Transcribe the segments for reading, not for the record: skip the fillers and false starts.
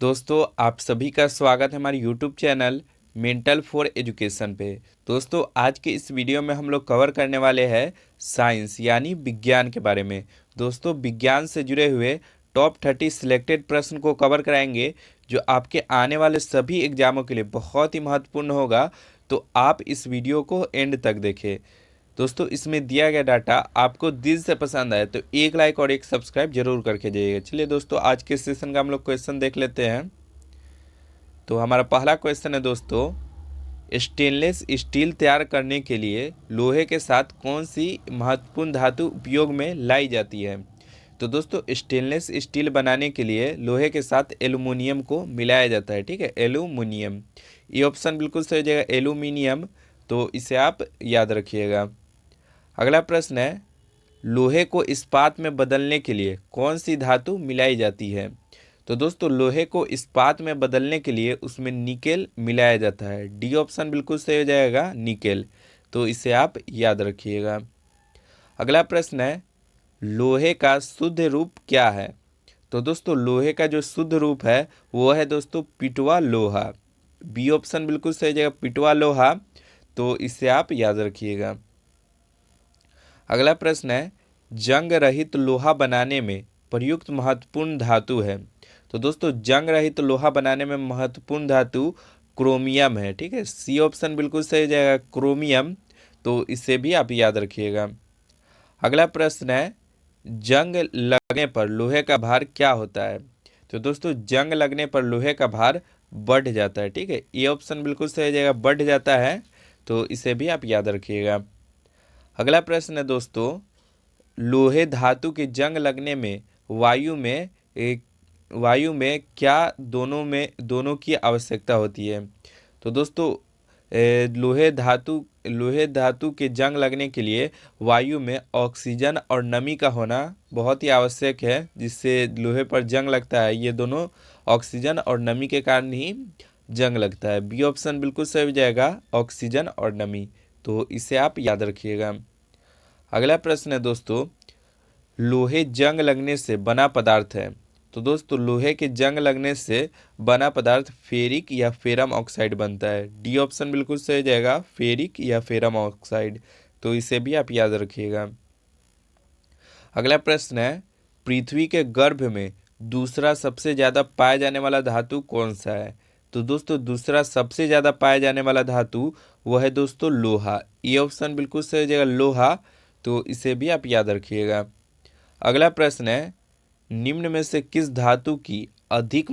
दोस्तों आप सभी का स्वागत है हमारे YouTube channel mental for education पे। दोस्तों आज के इस वीडियो में हम लोग कवर करने वाले हैं साइंस यानी विज्ञान के बारे में। दोस्तों विज्ञान से जुड़े हुए टॉप 30 सिलेक्टेड प्रश्न को कवर कराएंगे जो आपके आने वाले सभी एग्जामों के लिए बहुत ही महत्वपूर्ण होगा। तो आप इस वीडियो को एंड तक देखें। दोस्तों इसमें दिया गया डाटा आपको दिल से पसंद आए तो एक लाइक और एक सब्सक्राइब जरूर करके जाइएगा। चलिए दोस्तों आज के सेशन का हम लोग क्वेश्चन देख लेते हैं। तो हमारा पहला क्वेश्चन है दोस्तों, स्टेनलेस स्टील तैयार करने के लिए लोहे के साथ कौन सी महत्वपूर्ण धातु उपयोग में लाई जाती है। तो दोस्तों स्टेनलेस स्टील बनाने के लिए लोहे के साथ एल्युमिनियम को मिलाया जाता है। ठीक है, एल्युमिनियम, ये ऑप्शन बिल्कुल सही हो जाएगा, एल्युमिनियम। तो इसे आप याद रखिएगा। अगला प्रश्न है, लोहे को इस्पात में बदलने के लिए कौन सी धातु मिलाई जाती है। तो दोस्तों लोहे को इस्पात में बदलने के लिए उसमें निकेल मिलाया जाता है। डी ऑप्शन बिल्कुल सही हो जाएगा, निकेल। तो इसे आप याद रखिएगा। अगला प्रश्न है, लोहे का शुद्ध रूप क्या है। तो दोस्तों लोहे का जो शुद्ध रूप है वो है दोस्तों पिटवा लोहा। बी ऑप्शन बिल्कुल सही हो जाएगा, पिटवा लोहा। तो इसे आप याद रखिएगा। अगला प्रश्न है, जंग रहित लोहा बनाने में प्रयुक्त महत्वपूर्ण धातु है। तो दोस्तों जंग रहित लोहा बनाने में महत्वपूर्ण धातु क्रोमियम है। ठीक है, सी ऑप्शन बिल्कुल सही हो जाएगा, क्रोमियम। तो इसे भी आप याद रखिएगा। अगला प्रश्न है, जंग लगने पर लोहे का भार क्या होता है। तो दोस्तों जंग लगने पर लोहे का भार बढ़ जाता है। ठीक है, ये ऑप्शन बिल्कुल सही हो जाएगा, बढ़ जाता है। तो इसे भी आप याद रखिएगा। अगला प्रश्न है दोस्तों, लोहे धातु के जंग लगने में वायु में एक वायु में क्या दोनों की आवश्यकता होती है। तो दोस्तों लोहे धातु के जंग लगने के लिए वायु में ऑक्सीजन और नमी का होना बहुत ही आवश्यक है, जिससे लोहे पर जंग लगता है। ये दोनों ऑक्सीजन और नमी के कारण ही जंग लगता है। बी ऑप्शन बिल्कुल सही हो जाएगा, ऑक्सीजन और नमी। तो इसे आप याद रखिएगा। अगला प्रश्न है दोस्तों, लोहे जंग लगने से बना पदार्थ है। तो दोस्तों लोहे के जंग लगने से बना पदार्थ फेरिक या फेरम ऑक्साइड बनता है। डी ऑप्शन बिल्कुल सही जाएगा, फेरिक या फेरम ऑक्साइड। तो इसे भी आप याद रखिएगा। अगला प्रश्न है, पृथ्वी के गर्भ में दूसरा सबसे ज़्यादा पाया जाने वाला धातु कौन सा है। तो दोस्तों दूसरा सबसे ज़्यादा पाया जाने वाला धातु वह है दोस्तों लोहा। ये ऑप्शन बिल्कुल सही हो जाएगा, लोहा। तो इसे भी आप याद रखिएगा। अगला प्रश्न है, निम्न में से किस धातु की अधिक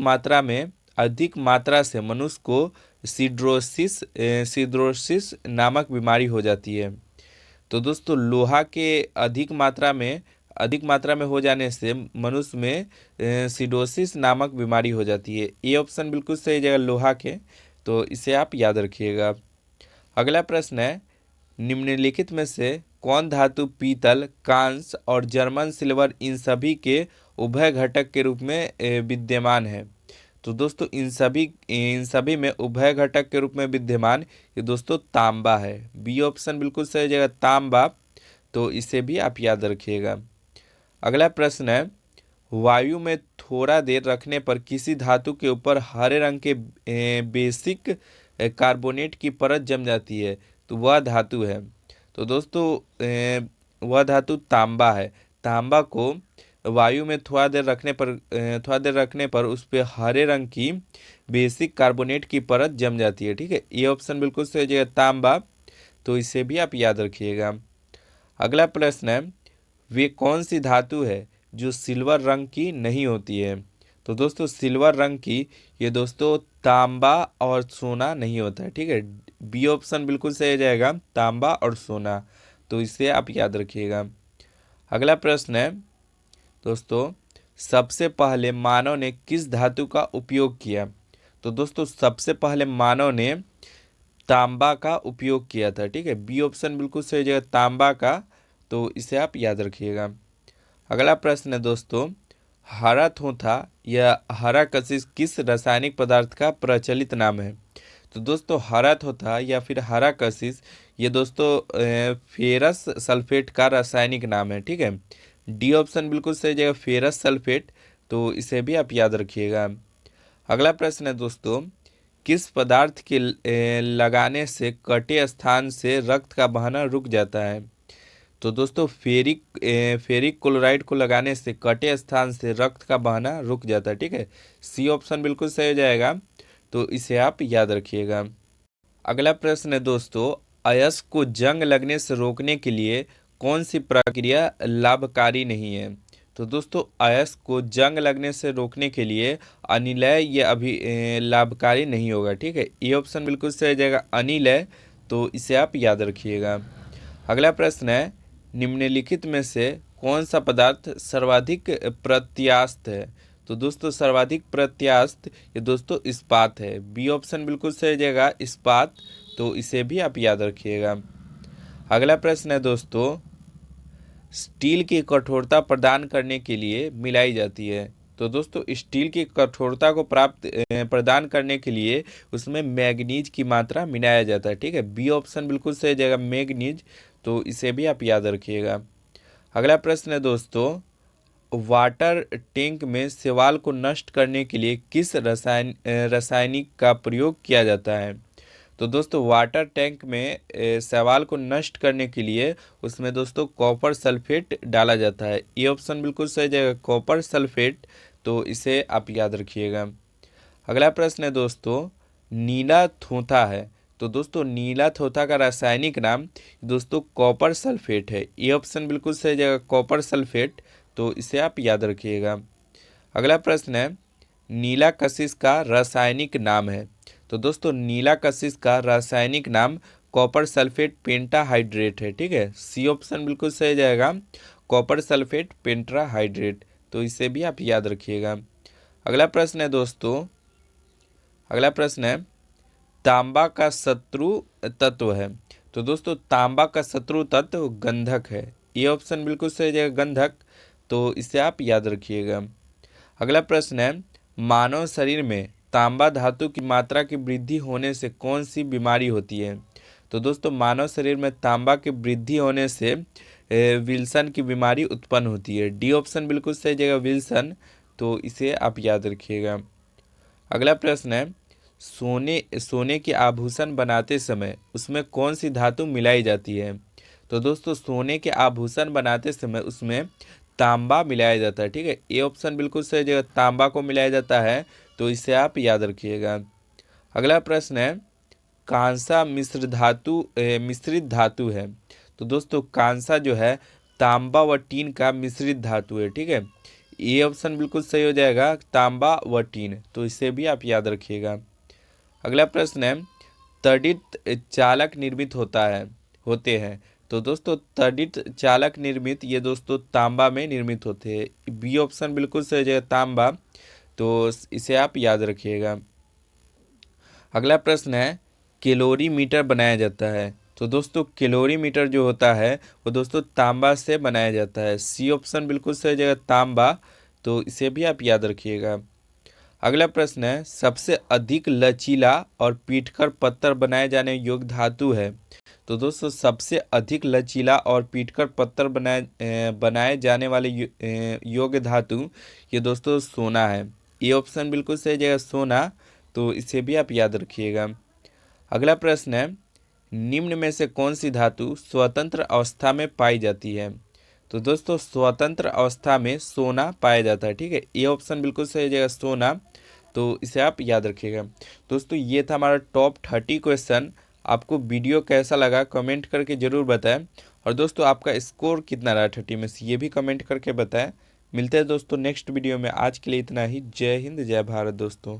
मात्रा से मनुष्य को सिड्रोसिस नामक बीमारी हो जाती है। तो दोस्तों लोहा के अधिक मात्रा में हो जाने से मनुष्य में सिडोसिस नामक बीमारी हो जाती है। ये ऑप्शन बिल्कुल सही जगह लोहा के। तो इसे आप याद रखिएगा। अगला प्रश्न है, निम्नलिखित में से कौन धातु पीतल, कांस्य और जर्मन सिल्वर इन सभी के उभय घटक के रूप में विद्यमान है। तो दोस्तों इन सभी में उभय घटक के रूप में विद्यमान ये दोस्तों तांबा है। बी ऑप्शन बिल्कुल सही जगह, तांबा। तो इसे भी आप याद रखिएगा। अगला प्रश्न है, वायु में थोड़ा देर रखने पर किसी धातु के ऊपर हरे रंग के बेसिक कार्बोनेट की परत जम जाती है, तो वह धातु है। तो दोस्तों वह धातु तांबा है। तांबा को वायु में थोड़ा देर रखने पर उस पर हरे रंग की बेसिक कार्बोनेट की परत जम जाती है। ठीक है, ये ऑप्शन बिल्कुल सही हो जाएगा, तांबा। तो इसे भी आप याद रखिएगा। अगला प्रश्न है, वे कौन सी धातु है जो सिल्वर रंग की नहीं होती है। तो दोस्तों सिल्वर रंग की ये दोस्तों तांबा और सोना नहीं होता है। ठीक है, बी ऑप्शन बिल्कुल सही हो जाएगा, तांबा और सोना। तो इसे आप याद रखिएगा। अगला प्रश्न है दोस्तों, सबसे पहले मानव ने किस धातु का उपयोग किया। तो दोस्तों सबसे पहले मानव ने तांबा का उपयोग किया था। ठीक है, बी ऑप्शन बिल्कुल सही जगह, तांबा का। तो इसे आप याद रखिएगा। अगला प्रश्न है दोस्तों, हरा थोथा या हरा कशिश किस रासायनिक पदार्थ का प्रचलित नाम है। तो दोस्तों हरा थोथा या फिर हरा कशिश ये दोस्तों फेरस सल्फेट का रासायनिक नाम है। ठीक है, डी ऑप्शन बिल्कुल सही जगह, फेरस सल्फेट। तो इसे भी आप याद रखिएगा। अगला प्रश्न है दोस्तों, किस पदार्थ के लगाने से कटे स्थान से रक्त का बहाना रुक जाता है? तो दोस्तों फेरिक क्लोराइड को लगाने से कटे स्थान से रक्त का बहाना रुक जाता है। ठीक है, सी ऑप्शन बिल्कुल सही हो जाएगा, तो इसे आप याद रखिएगा। अगला प्रश्न है दोस्तों, अयस्क को जंग लगने से रोकने के लिए कौन सी प्रक्रिया लाभकारी नहीं है? तो दोस्तों अयस्क को जंग लगने से रोकने के लिए अनिलय ये अभी लाभकारी नहीं होगा। ठीक है, ये ऑप्शन बिल्कुल सही हो जाएगा, अनिलय, तो इसे आप याद रखिएगा। अगला प्रश्न है, निम्नलिखित में से कौन सा पदार्थ सर्वाधिक प्रत्यास्थ है? तो दोस्तों सर्वाधिक प्रत्यास्थ ये दोस्तों इस्पात है। बी ऑप्शन बिल्कुल सही हो जाएगा, इस्पात, तो इसे भी आप याद रखिएगा। अगला प्रश्न है दोस्तों, स्टील की कठोरता प्रदान करने के लिए मिलाई जाती है। तो दोस्तों स्टील की कठोरता को प्रदान करने के लिए उसमें मैग्नीज की मात्रा मिलाया जाता है। ठीक है, बी ऑप्शन बिल्कुल सही जगह मैग्नीज, तो इसे भी आप याद रखिएगा। अगला प्रश्न है दोस्तों, वाटर टैंक में शैवाल को नष्ट करने के लिए किस रासायनिक का प्रयोग किया जाता है? तो दोस्तों वाटर टैंक में शैवाल को नष्ट करने के लिए उसमें दोस्तों कॉपर सल्फेट डाला जाता है। ये ऑप्शन बिल्कुल सही जाएगा, कॉपर सल्फेट, तो इसे आप याद रखिएगा। अगला प्रश्न है दोस्तों, नीला थोथा है। तो दोस्तों नीला थोथा का रासायनिक नाम दोस्तों कॉपर सल्फेट है। ये ऑप्शन बिल्कुल सही जाएगा, कॉपर सल्फेट, तो इसे आप याद रखिएगा। अगला प्रश्न है, नीला कशिश का रासायनिक नाम है। तो दोस्तों नीला कशिश का रासायनिक नाम कॉपर सल्फेट पेंटाहाइड्रेट है। ठीक है, सी ऑप्शन बिल्कुल सही जाएगा, कॉपर सल्फेट पेंटाहाइड्रेट, तो इसे भी आप याद रखिएगा। अगला प्रश्न है दोस्तों, अगला प्रश्न है, तांबा का शत्रु तत्व है। तो दोस्तों तांबा का शत्रु तत्व गंधक है। ये ऑप्शन बिल्कुल सही जाएगा, गंधक, तो इसे आप याद रखिएगा। अगला प्रश्न है, मानव शरीर में तांबा धातु की मात्रा की वृद्धि होने से कौन सी बीमारी होती है? तो दोस्तों मानव शरीर में तांबा की वृद्धि होने से विल्सन की बीमारी उत्पन्न होती है। डी ऑप्शन बिल्कुल सही जगह विल्सन, तो इसे आप याद रखिएगा। अगला प्रश्न है, सोने के आभूषण बनाते समय उसमें कौन सी धातु मिलाई जाती है? तो दोस्तों सोने के आभूषण बनाते समय उसमें तांबा मिलाया जाता है। ठीक है, ए ऑप्शन बिल्कुल सही जगह तांबा को मिलाया जाता है, तो इसे आप याद रखिएगा। अगला प्रश्न है, कांसा मिश्रित धातु है। तो दोस्तों कांसा जो है तांबा व टीन का मिश्रित धातु है। ठीक है, ये ऑप्शन बिल्कुल सही हो जाएगा, तांबा व टीन, तो इसे भी आप याद रखिएगा। अगला प्रश्न है, तड़ित चालक निर्मित होते हैं। तो दोस्तों तड़ित चालक निर्मित ये दोस्तों तांबा में निर्मित होते हैं। बी ऑप्शन बिल्कुल सही हो जाएगा, तांबा, तो इसे आप याद रखिएगा। अगला प्रश्न है, कैलोरीमीटर बनाया जाता है। तो दोस्तों कैलोरीमीटर जो होता है वो दोस्तों तांबा से बनाया जाता है। सी ऑप्शन बिल्कुल सही जगह तांबा, तो इसे भी आप याद रखिएगा। अगला प्रश्न है, सबसे अधिक लचीला और पीटकर पत्थर बनाए जाने योग्य धातु है। तो दोस्तों सबसे अधिक लचीला और पीटकर पत्थर बनाए जाने वाले योग्य धातु ये दोस्तों सोना है। ये ऑप्शन बिल्कुल सही जगह सोना, तो इसे भी आप याद रखिएगा। अगला प्रश्न है, निम्न में से कौन सी धातु स्वतंत्र अवस्था में पाई जाती है? तो दोस्तों स्वतंत्र अवस्था में सोना पाया जाता है। ठीक है, ये ऑप्शन बिल्कुल सही जगह सोना, तो इसे आप याद रखिएगा। दोस्तों ये था हमारा टॉप 30 क्वेश्चन। आपको वीडियो कैसा लगा कमेंट करके ज़रूर बताएं, और दोस्तों आपका स्कोर कितना रहा 30 में से ये भी कमेंट करके बताएं। मिलते हैं दोस्तों नेक्स्ट वीडियो में, आज के लिए इतना ही। जय हिंद जय भारत दोस्तों।